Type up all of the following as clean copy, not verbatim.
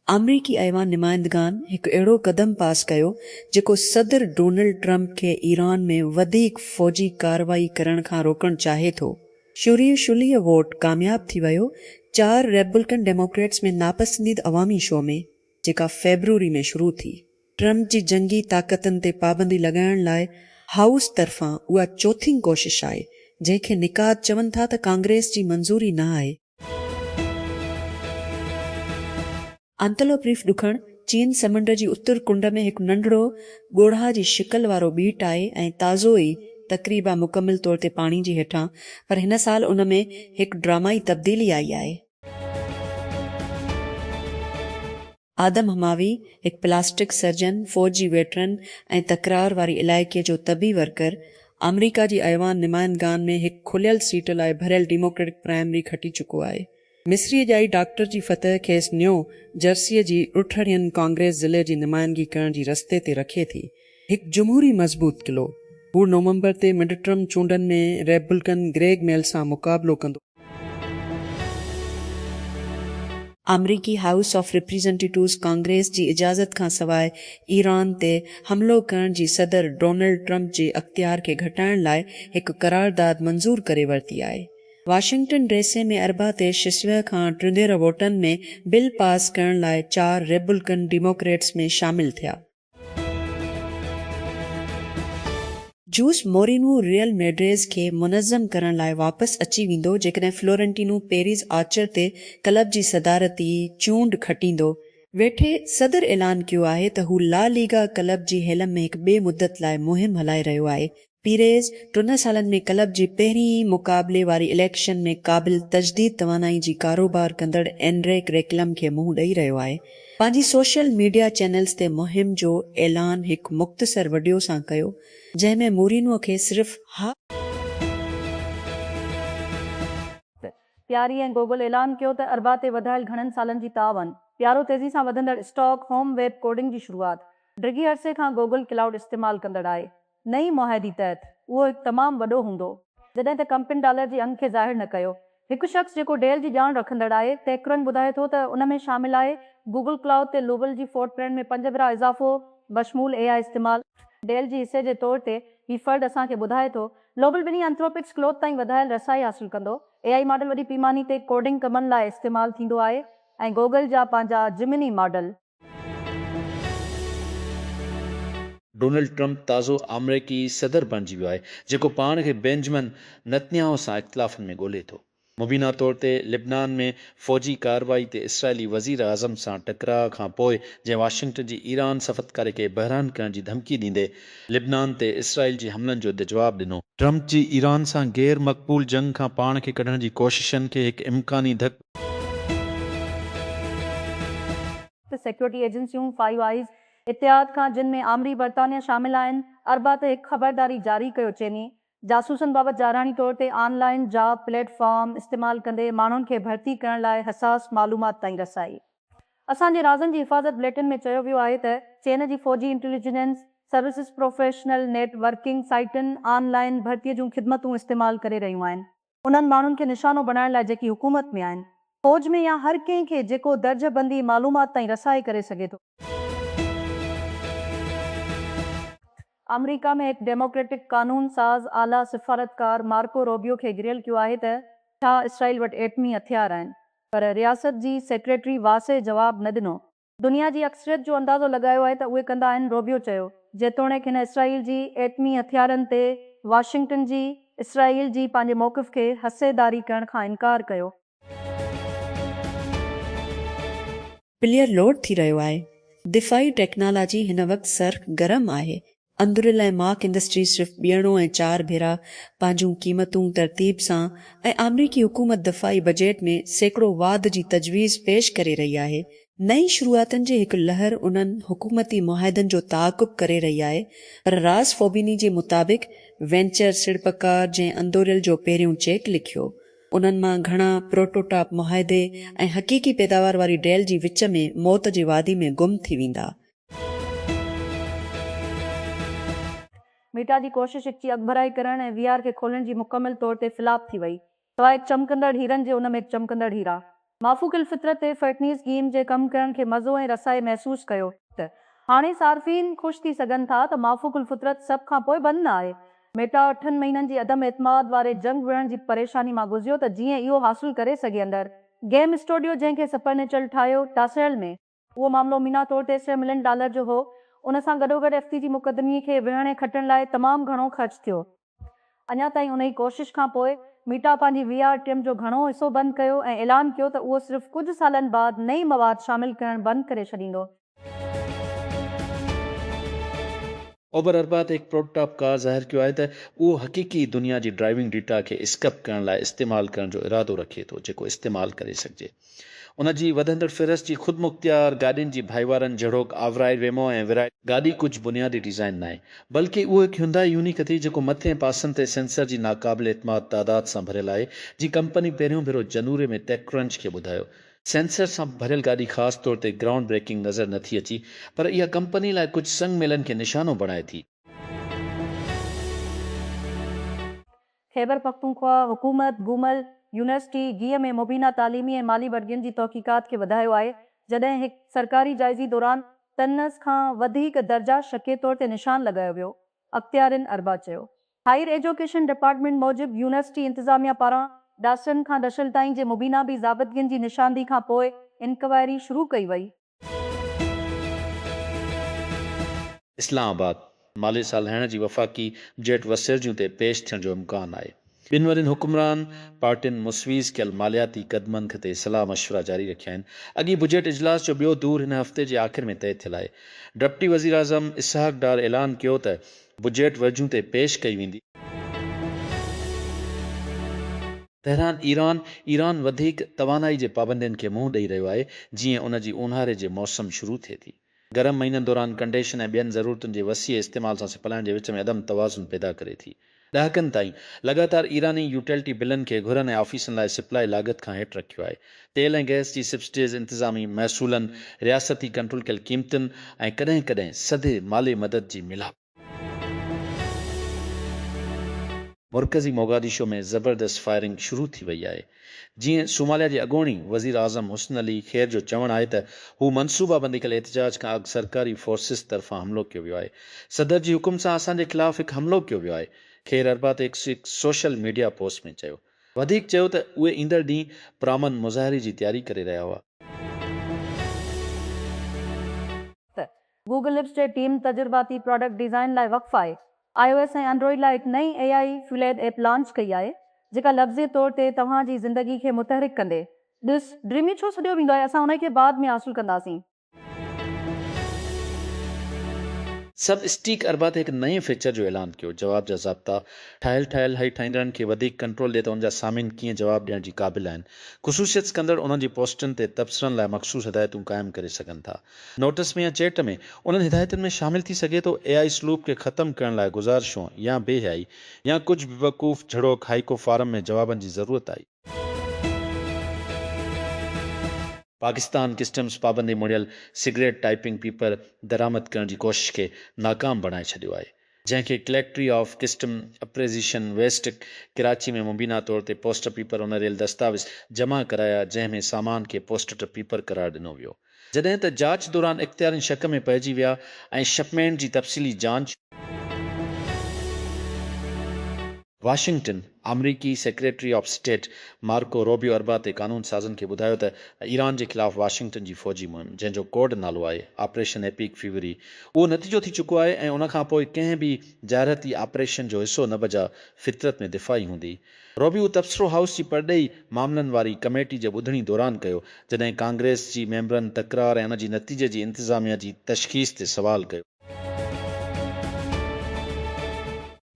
अमरीकी ऐवान नुमाइंदगान हिकु अहिड़ो क़दम पास कयो जेको सदर डोनाल्ड ट्रंप खे ईरान में वधीक फ़ौजी कार्रवाई करण खां रोकणु चाहे थो। शुरीय वोट कामयाब थी वियो 4 रिपब्लिकन डेमोक्रेट्स में नापसंदीद अवामी शो में, जेका फेब्रुअरी में शुरू थी। ट्रंप जी जंगी ताक़तनि ते पाबंदी लॻाइण लाइ हाउस तरफ़ां उहा चोथीं कोशिश आहे, जंहिंखे निकाद चवनि था त कांग्रेस जी मंज़ूरी न आहे। अंतलोप रीफ ॾुखण चीन समुंड जी उत्तर कुंड में हिकु नंढड़ो ॻोढ़ा जी शिकल वारो ॿीट आहे ऐं ताज़ो ई तक़रीबा मुकमिल तौर ते पाणी जे हेठां, पर हिन साल उन में हिकु ड्रामाई तब्दीली आई आहे। आदम हमावी हिकु प्लास्टिक सर्जन, फ़ौजी वेटरन ऐं तकरार वारी इलाइक़े जो तबी वर्कर, अमरीका जी ऐवान नुमाइंदगान में हिकु खुलियल सीट लाइ भरियल डेमोक्रेटिक प्राइमरी खटी चुको आहे। मिस्री जाई डॉक्टर जी फतह खेसि न्यो जर्सीअ जी उठड़ियन कांग्रेस ज़िले जी नुमाइंदगी करण जी रस्ते ते रखे थी। हिकु जमहूरी मज़बूत किलो, हू नवंबर ते मिड टर्म चूंडनि में रिपब्लिकन ग्रेग मेल सां मुक़ाबिलो कंदो। अमरीकी हाउस ऑफ रिप्रेजेंटेटिव्स कांग्रेस जी इजाज़त खां सवाइ ईरान ते हमिलो करण जी सदर डोनाल्ड ट्रंप जे अख़्तियार खे घटाइण लाइ हिकु करारदाद मंज़ूर करे वरिती आहे। Washington DC. में अरबा ते 6 खां टिंदड़ वोटनि में बिल पास करण लाइ 4 रिपब्लिकन डेमोक्रेट्स में शामिल थिया। जूस मोरिनो रियल मैड्रिड खे मुनज़्ज़म करण लाइ वापसि अची वेंदो जेकॾहिं फ्लोरेंटिनो पेरिस आर्चर ते क्लब जी सदारती चूंड खटींदो। वेठे सदर ऐलान कयो आहे त हू ला लीगा क्लब जी हेलम में हिकु ॿिए मुदत लाइ मुहिम हलाए रहियो आहे। पीरेज़ 3 सालनि में क्लब जी पहिरीं मुक़ाबले वारी इलेक्शन में क़ाबिल तजदीद तवानाई जी कारोबार कंदड़ एंड्रेक रेक्लम खे मुंहुं ॾेई रहियो आहे। पंहिंजी सोशल मीडिया चैनल्स ते मुहिम जो ऐलान हिकु मुख़्तसर वीडियो सां कयो, जंहिंमें मोरिनो खे सिर्फ़ प्यारी ऐं गूगल ऐलान कयो त अरबा ते वधायल घणनि सालनि जी तावन, प्यारो तेज़ी सां वधंदड़ स्टॉक होम वेब कोडिंग जी शुरूआत, डिघे अरसे खां गूगल क्लाउड इस्तेमालु कंदड़ आहे। नई मुआहदी तहत उहो हिकु तमामु वॾो हूंदो, जॾहिं त कंपनी डॉलर जी अंग खे ज़ाहिर न कयो। हिकु शख़्स जेको डेल जी ॼाण रखंदड़ आहे, टेकरन ॿुधाए थो त उन में शामिल आहे गूगल क्लाउड ते लूबल जी फोटप्रिंट में 5 भेरा इज़ाफ़ो, बशमूल AI इस्तेमाल। डेल जी हिसे जे तौर ते ही फ़र्द असांखे ॿुधाए थो लोबल ॿिन्ही एंथ्रोपिक्स क्लोथ ताईं वधायल रसाई हासिल कंदो। AI मॉडल वॾी पैमाने ते कोडिंग कमनि लाइ इस्तेमालु थींदो आहे ऐं गूगल जा पंहिंजा जिमिनी मॉडल। डोनाल्ड ट्रंप ताज़ो अमरीकी सदर बणिजी वियो आहे, जेको पाण खे बेंजामिन नेतन्याहू सां इख़्तिलाफ़नि में ॻोल्हे थो। मुबीना तौर ते लिबनान में फ़ौजी कार्रवाई ते इसराइली वज़ीर आज़म सां टकराव खां पोइ, जंहिं वाशिंगटन जी ईरान सफ़ारतकारी खे बहरान करण जी धमकी ॾींदे लिबनान ते इसराइल जी हमलनि जो जवाबु ॾिनो। ट्रंप जी ईरान सां गैर मक़बूल जंग खां पाण खे कढण जी कोशिशनि खे हिकु इम्कानी धक। सिक्योरिटी एजेंसियूं फाइव आइज़ इतिहाद खां, जिन में आमरी बरतानिया शामिल आहिनि, अरबा ते हिकु ख़बरदारी जारी कयो चेनी जासूसनि बाबति ज़ारानी तौर ते ऑनलाइन जॉब प्लेटफॉर्म इस्तेमालु कंदे माण्हुनि खे भर्ती करण लाइ हसास मालूमात ताईं रसाई। असांजे राज़नि जी हिफ़ाज़त बुलेटिन में चयो वियो आहे त चीन जी फ़ौजी इंटेलिजेंस सर्विसिस प्रोफेशनल नेटवर्किंग साइटुनि ऑनलाइन भर्तीअ जूं ख़िदमतूं इस्तेमालु करे रहियूं आहिनि, उन्हनि माण्हुनि खे निशानो बणाइण लाइ जेकी हुकूमत में आहिनि, फ़ौज में या हर कंहिं खे जेको दर्जबंदी मालूमात ताईं रसाई करे सघे थो। अमरीका में हिकु डेमोक्रेटिक कानून साज़ आला सिफ़ारतकार मार्को रूबियो खे गिरियल कयो आहे त छा इसराइल वटि एटमी हथियार आहिनि, पर रियासत जी सेक्रेटरी वासे जवाबु न ॾिनो। दुनिया जी अक्सरियत जो अंदाज़ो लॻायो आहे त उहे कंदा आहिनि, रूबियो चयो, जेतोणीकि हिन इसराइल जी एटमी हथियारनि ते वाशिंगटन जी इसराइल जी पंहिंजे मौक़िफ़ खे हसेदारी करण खां इनकार कयो। प्लेयर लोड थी रहियो आहे। दिफ़ाई टेक्नोलॉजी हिन वक़्तु सर्क गरम आहे। अंदरुल ऐं माक इंडस्ट्री सिर्फ़ु ॿीहरो ऐं 4 भेरा पंहिंजूं क़ीमतूं तरतीब सां ऐं अमरीकी हुकूमत दफ़ाई बजेट में सैकड़ो वाद जी तजवीज़ पेश करे रही आहे। नई शुरूआतनि जी हिकु लहर उन्हनि हुकूमती मुआहदनि जो ताक़ुब करे रही आहे, पर रास फोबिनी जे मुताबिक़ वेंचर सीड़पकार जंहिं अंदोरियल जो पहिरियों चेक लिखियो, उन्हनि मां घणा प्रोटोटाप मुआहदे ऐं हक़ीक़ी पैदावार वारी डेल जी विच में मौत जी वादी में गुम थी वेंदा। मीटा जी कोशिश जी अॻभराई करण ऐं VR खे खोलण जी मुकमिल तौर ते फ़्लॉप थी वई, सवाइ चमकंदड़ हीरनि जे उन में चमकंदड़ हीरा। माफ़ूक़ुल फ़ितरत ऐं फ़िटनेस गेम जे कमु करण खे मज़ो ऐं रसाई महसूसु कयो त हाणे सार्फ़ीन ख़ुशि थी सघनि था त माफ़ूक़ुल फ़ितरत सभ खां पोइ बंदि न आहे। मेटा 8 महीननि जी अदम एतमाद वारे जंग विढ़ण जी परेशानी मां गुज़िरियो त जीअं इहो हासिलु करे सघे अंदरि गेम स्टूडियो जंहिंखे सपर्नेचल ठाहियो टासेल में उहो मामिलो मीना तौर ते $100 मिलियन जो हो। उन सां गॾोगॾु एफ़टीजी मुक़दमे खे विढ़ण ऐं खटण लाइ तमामु घणो ख़र्च थियो। अञा ताईं उन जी कोशिश खां पोइ मीटा पंहिंजी VR टीम जो घणो हिसो बंदि कयो ऐं ऐलान कयो त उहो सिर्फ़ कुझु सालनि बाद नई मवाद शामिल करणु बंदि करे छॾींदो। ओभर अरबात एक प्रोटोटाइप कार ज़ाहिर कयो आहे त उहो हक़ीक़ी दुनिया जी ड्राइविंग डेटा खे स्कप करण लाइ इस्तेमालु करण जो इरादो रखे थो जेको इस्तेमालु करे सघिजे। उन जी वधंदड़ फ़हिरिस्त जी ख़ुदमुख़्तियार गाॾियुनि जी भाईवारनि जहिड़ोक आवराइड वेमो ऐं विराइड गाॾी कुझु बुनियादी डिज़ाइन न आहे बल्कि उहो हिकु हुंदाई यूनिक अथई जेको मथे पासनि ते सेंसर जी नाक़ाबिल एतमाद तादाद सां भरियल आहे। जी कंपनी पहिरियों भेरो जनूरे में टेकक्रंच खे ॿुधायो। सेंसर सां भरियल गाॾी ख़ासि तौर ते ग्राउंड ब्रेकिंग नज़र नथी अची पर इहा कंपनी लाइ कुझु संग मेलनि खे निशानो बणाए थी। ख़ैबर पख्तूनख्वा हुकूमत गूमल यूनिवर्सिटी गीह में मुबीना तालीमी ऐं माली वर्गियुनि जी तहक़ीक़ात खे वधायो आहे जॾहिं हिकु सरकारी जाइज़ी दौरान तन्नस खां वधीक दर्जा शके तौर ते निशान लॻायो वियो। अख़्तियारिन अरबा चयो हायर एजुकेशन डिपार्टमेंट मूजिबि यूनिवर्सिटी इंतिज़ामिया पारां डासनि खां दशल ताईं जे मुबीना बि ज़ाबितगियुनि जी निशानदी खां पोइ इंक्वायरी शुरू कई वई। इस्लामाबाद माली साल हलाइण जी वफ़ाक़ी बजट वसीरजियूं ते पेश थियण जो इम्कान आहे। ॿिनि वरनि हुकुमरान पार्टियुनि मुस्वीज़ कयल मालियाती क़दमनि ते सलाह मशवरा जारी रखिया आहिनि। अॻी बजट इजलास जो ॿियो दौर हिन हफ़्ते जे आख़िर में तइ थियल आहे। डिप्टी वज़ीर आज़म इसहाक़ डार ऐलान कयो त बजट वर्जियूं ते पेश कई वेंदी। तेहरान ईरान वधीक तवानाई जे पाबंदियुनि खे मुंहुं ॾेई रहियो आहे जीअं उन जी ऊन्हारे जे मौसम शुरू थिए थी। गरम महीननि दौरान कंडेशन ऐं ॿियनि ज़रूरतुनि जे वसीअ इस्तेमाल सां सिपलाइण जे विच में अदम तवाज़ुन पैदा करे थी। ॾहाकनि ताईं लगातार ईरानी यूटिलिटी बिलनि खे घरनि ऐं ऑफिसनि लाइ सिप्लाई लागत खां हेठि रखियो आहे। तेल ऐं गैस जी सब्सिडीज़ इंतिज़ामी महसूलनि रियासती कंट्रोल कयल क़ीमतुनि ऐं कॾहिं कॾहिं सधे माली मदद जी मिलाप। मुर्कज़ी मोगादिशो में ज़बरदस्त फायरिंग शुरू थी वई आहे। जीअं सोमालिया जे अॻूणी वज़ीर आज़म हुसन अली ख़ैर जो चवणु आहे त हू मनसूबाबंदी कयल एहतजाज खां अॻु सरकारी फोर्सिस तरफ़ां हमिलो कयो वियो आहे। सदर जी हुकुम सां असांजे ख़िलाफ़ हिकु हमिलो कयो वियो आहे। ख़ैर अरबा ते हिकु सोशल मीडिया पोस्ट में चयो। वधीक चयो त उहे ईंदड़ ॾींहुं पुरअमन मुज़ाहिरे जी तयारी करे रहिया हुआ। गूगल लिप्स जे टीम तजुर्बाती प्रोडक्ट डिज़ाइन लाइ वक़्फ़ आहे। iOS ऐं एंड्रॉइड लाइ हिकु नई AI फ्यूलेड ऐप लॉन्च कई आहे जेका लफ़्ज़ी तौर ते तव्हांजी ज़िंदगी खे मुतहरिक कंदे। ॾिस ड्रीमी छो सॾियो वेंदो आहे असां उन खे बाद में हासिलु कंदासीं। सब स्टीक अरबा ते हिकु नए फीचर जो ऐलान कयो। जवाब जा ज़ाब्ता ठाहियल हई ठाहींदड़नि खे वधीक कंट्रोल ॾिए त उनजा सामीन कीअं जवाब ॾियण जी क़ाबिल आहिनि। ख़ुसूसियत कंदड़ उन्हनि जी पोस्टनि ते तबसरनि लाइ मख़सूस हिदायतूं क़ाइमु करे सघनि था। नोटिस में या चैट में उन्हनि हिदायतुनि में शामिल थी सघे थो AI स्लूप खे ख़तमु करण लाइ गुज़ारिशूं या बेहयाई या कुझु बेवकूफ़ झड़ोक हाइको फारम में जवाबनि जी ज़रूरत आई। पाकिस्तान कस्टम्स पाबंदी मुड़ियल सिगरेट टाइपिंग पेपर दरामद करण जी कोशिश खे नाकाम बणाए छॾियो आहे। जंहिंखे कलेक्ट्री ऑफ कस्टम अप्रेज़िशन वेस्ट कराची में मुबीना तौर ते पोस्टर पेपर उनरियल दस्तावेज़ जमा कराया जंहिं में सामान खे पोस्टर पेपर करार ॾिनो वियो। जॾहिं त जांच दौरान इख़्तियारनि शक में पइजी विया ऐं शिपमेंट जी तफ़सीली जांच। वाशिंगटन अमरीकी secretary of state Marco Rovio अरबा ते कानून साज़नि खे ॿुधायो त ईरान जे ख़िलाफ़ वाशिंगटन जी फ़ौजी मुहिम जंहिंजो कोड नालो आहे ऑपरेशन एपिक फीवरी उहो नतीजो थी चुको आहे ऐं उनखां पोइ कंहिं बि जारहती ऑपरेशन जो हिसो न बजा फितरत में दिफ़ाई हूंदी। रोबियो तबसरो हाउस जी परॾेही मामलनि वारी कमेटी जे ॿुधणी दौरान कयो जॾहिं कांग्रेस जी मेंबरनि तकरार ऐं उन जी नतीजे जी इंतिज़ामिया जी तशख़ीस ते सवाल कयो।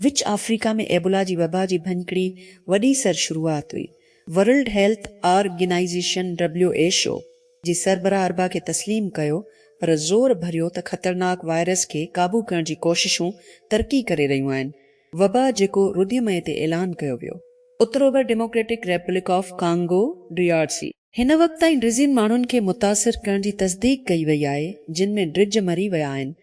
विच अफ्रीका में एबोला जी वबा जी भञकड़ी वॾी सर शुरूआत हुई। वर्ल्ड हेल्थ ऑर्गेनाइज़ेशन WHO जी सरबराह अरबा खे तस्लीम कयो पर ज़ोर भरियो त ख़तरनाक वायरस खे क़ाबू करण जी कोशिशूं तरक़ी करे रहियूं आहिनि। वबा जेको रुदियमय ते ऐलान कयो वियो। उत्तर ओभर democratic Republic of Congo DRC हिन वक़्त ताईं डिज़ीन माण्हुनि खे मुतासिर करण जी तस्दीक कई वई आहे जिन में ड्रिज मरी विया आहिनि।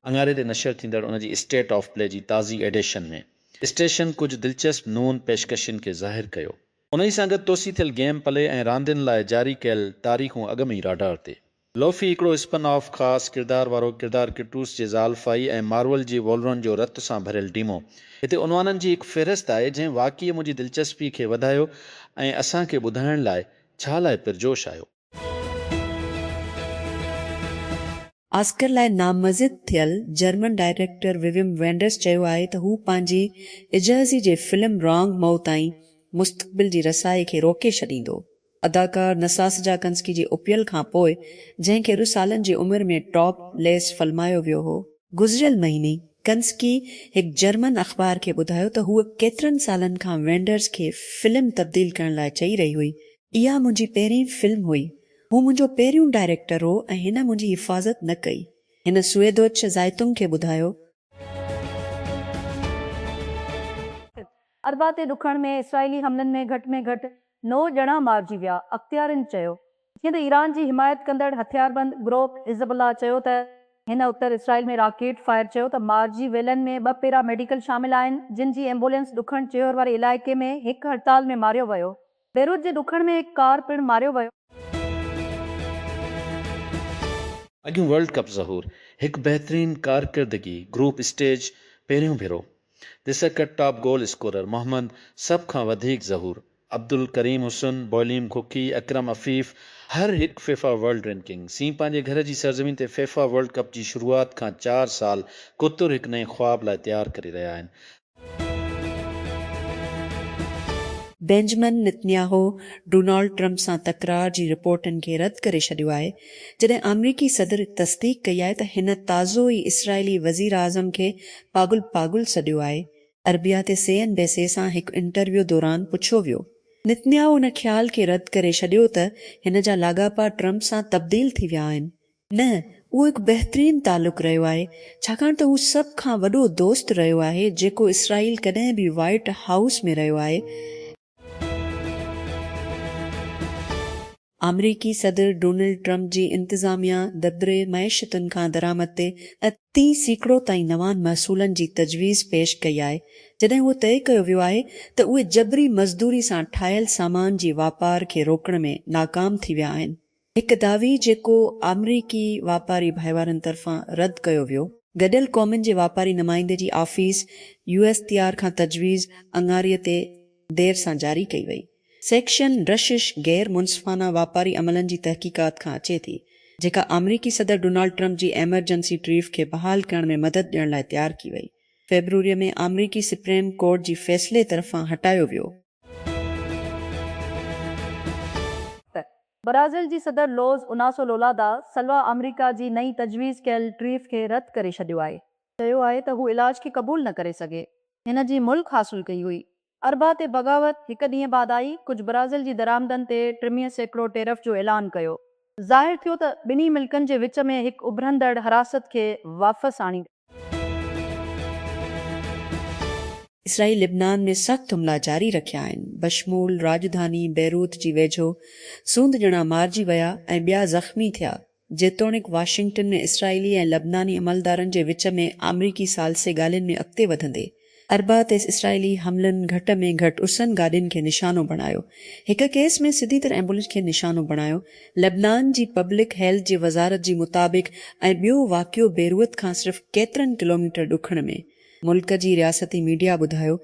अंगारे ते नशर थींदड़ उन जी स्टेट ऑफ प्ले जी ताज़ी एडिशन में स्टेशन कुझु दिलचस्प नून पेशकशनि खे ज़ाहिर कयो। उन सां गॾु तोसी थियल गेम प्ले ऐं रांदियुनि लाइ जारी कयल तारीख़ूं अॻ में ई राडार ते। लोफी हिकिड़ो स्पिन ऑफ ख़ासि किरदार वारो किरदार किटूस जे ज़ालफ़ाई ऐं मार्वल जी वोलरन जो रत सां भरियल डीमो। हिते उनवाननि जी हिकु फ़हिरिस्त आहे जंहिं वाक़ई मुंहिंजी दिलचस्पी खे वधायो ऐं असांखे ॿुधाइण लाइ छा लाइ पुरजोश आयो। ऑस्कर लाइ नामज़द थियल जर्मन डायरेक्टर विवियम वेंडर्स चयो आहे त हू पंहिंजी इजाज़ी जे फिल्म रॉन्ग माउ ताईं मुस्तक़बिल जी रसाई खे रोके छॾींदो। अदाकार नसासजा कंस्की जी उपियल खां पोइ जंहिं खे रुस सालनि जी उमिरि में टॉप लेस फ़ल्मायो वियो हो, गुज़िरियल महीने कंस्की हिकु जर्मन अख़बार खे ॿुधायो त हूअ केतिरनि सालनि खां वेंडर्स खे फिल्म तब्दील करण लाइ चई रही हुई। इहा मुंहिंजी पहिरीं फिल्म हुई, हू मुंहिंजो पहिरियों डायरेक्टर हो ऐं हिन मुंहिंजी हिफ़ाज़त न कई। हिन सुएदोच ज़ाइतुंग खे ॿुधायो अरबा ते ॾुखण में इसराइली हमलनि में घटि 9 ॼणा मारिजी विया। अख़्तियारनि चयो। जीअं त ईरान जी हिमायत कंदड़ हथियारबंद ग्रोह हिज़बुल्लाह चयो त हिन उत्तर इसराइल में रॉकेट फायर चयो त मारिजी वेलनि में 2 पैरामेडिकल शामिल आहिनि, जिन जी एम्बुलेंस ॾुखण चियोर वारे इलाइक़े में हिकु हड़ताल में मारियो वियो। बेरूत जे ॾुखण में हिकु कार पिणु मारियो वियो। अॻियूं वर्ल्ड कप ज़हूर हिकु बहितरीन कारकिरदगी ग्रुप स्टेज पहिरियों भेरो। दिसकट टॉप गोल स्कोरर मोहम्मद सभ खां वधीक ज़हूर, अब्दुल करीम हुसन, बॉलिम खुकी, अकरम अफ़ीफ़ हर हिकु फिफा वर्ल्ड रैंकिंग। सी पंहिंजे घर जी सरज़मीन ते फिफा वर्ल्ड कप जी शुरूआति खां 4 साल कुतुर हिकु नए ख्वाब लाइ तयारु करे रहिया आहिनि। बेंजमिन नेतन्याहू डोनाल्ड ट्रंप सां तकरार जी रिपोर्टनि खे रद्द करे छॾियो आहे, जॾहिं अमरीकी सदर तस्दीक कई आहे त हिन ताज़ो ई इसराइली वज़ीर आज़म खे पागुल सॾियो आहे। अरबिया ते CNBC सां हिकु इंटरव्यू दौरान पुछियो वियो। नेतन्याहू उन ख़्याल खे रद्द करे छॾियो त हिन जा लाॻापा ट्रंप सां तब्दील थी विया आहिनि। न, उहो हिकु बहितरीन तालुक़ रहियो आहे, छाकाणि त हू सभ खां वॾो दोस्त रहियो आहे जेको इसराइल कॾहिं बि व्हाइट हाउस में रहियो आहे। अमरीकी सदर डोनाल्ड ट्रंप जी इंतिज़ामिया दबदरे मईशतुनि खां दरामद ते 80% ताईं नवान महसूलनि जी तजवीज़ पेश कई आहे, जॾहिं उहो तइ कयो वियो आहे त उहे जबरी मज़दूरी सां ठाहियल सामान जी वापार खे रोकण में नाकाम थी विया आहिनि। हिकु दावी जेको अमरीकी वापारी भाईवारनि तरफ़ां रद्द कयो वियो। गॾियल क़ौमुनि जे वापारी नुमाइंदे जी ऑफिस USTR खां तजवीज़ अंगारीअ ते देर सां जारी कई वई। सेक्शन रशिश गैर मुनसिफ़ाना वापारी अमलनि जी तहक़ीक़ात खां अचे थी, जेका अमरीकी सदर डोनाल्ड ट्रंप जी एमरजेंसी ट्रीफ खे बहाल करण में मदद ॾियण लाइ तयारु की वई। फेबरवरी में अमरीकी सुप्रीम कोर्ट जी फ़ैसिले तरफ़ां हटायो वियो। ब्राज़ील जी सदर लोज़ उनासो लोलादा सलवा अमरीका जी नई तजवीज़ कयल ट्रीफ खे रद्द करे छॾियो आहे। चयो आहे त हू इलाज खे क़बूल न करे सघे। हिन जी मुल्क हासिल कई हुई। अरबा ते बग़ावत हिकु ॾींहुं बाद आई। कुझु ब्राज़ील जी दरामदनि ते 63% टेरिफ जो ऐलान कयो। ज़ाहिर थियो त ॿिन्ही मुल्कनि जे विच में हिकु उभरंदड़ हरासत खे वापसि आणी। इसराइल लिबनान में सख़्त हमला जारी रखिया आहिनि। बशमूल राजधानी बेरूत जी वेझो सूंद ॼणा मारिजी विया ऐं ॿिया ज़ख़्मी थिया। जेतोणीकि वाशिंगटन में इसराइली ऐं लबनानी अमलदारनि जे विच में अमरीकी सालसे ॻाल्हियुनि में अॻिते वधंदे अरबा ते इसराइली हमलनि घटि में घटि उसनि गाॾियुनि खे निशानो बणायो। हिकु केस में सिधी तरह एम्बुलेंस खे निशानो बणायो। लेबनान जी पब्लिक हेल्थ जी वज़ारत जी मुताबिक़ ऐं ॿियो वाक़ियो बेरूत खां सिर्फ़ केतिरनि किलोमीटर ॾुखण में। मुल्क जी रियासती मीडिया ॿुधायो